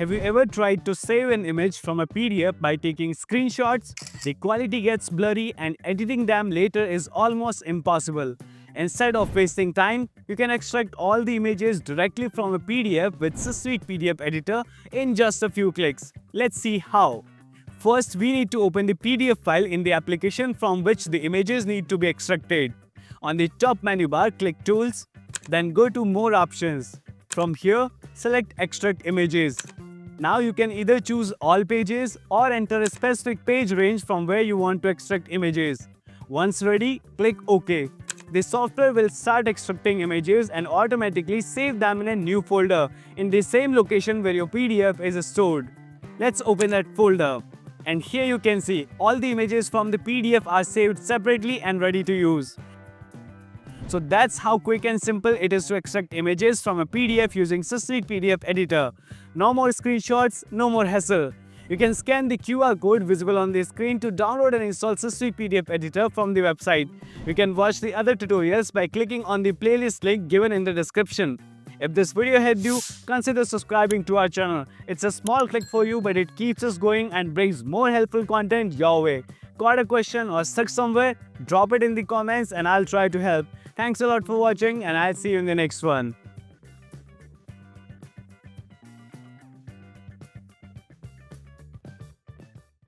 Have you ever tried to save an image from a PDF by taking screenshots? The quality gets blurry and editing them later is almost impossible. Instead of wasting time, you can extract all the images directly from a PDF with Systweak PDF Editor in just a few clicks. Let's see how. First, we need to open the PDF file in the application from which the images need to be extracted. On the top menu bar, click Tools, then go to More Options. From here, select Extract Images. Now you can either choose all pages or enter a specific page range from where you want to extract images. Once ready, click OK. The software will start extracting images and automatically save them in a new folder in the same location where your PDF is stored. Let's open that folder. And here you can see all the images from the PDF are saved separately and ready to use. So that's how quick and simple it is to extract images from a PDF using Systweak PDF Editor. No more screenshots, no more hassle. You can scan the QR code visible on the screen to download and install Systweak PDF Editor from the website. You can watch the other tutorials by clicking on the playlist link given in the description. If this video helped you, consider subscribing to our channel. It's a small click for you, but it keeps us going and brings more helpful content your way. Got a question or stuck somewhere? Drop it in the comments and I'll try to help. Thanks a lot for watching and I'll see you in the next one.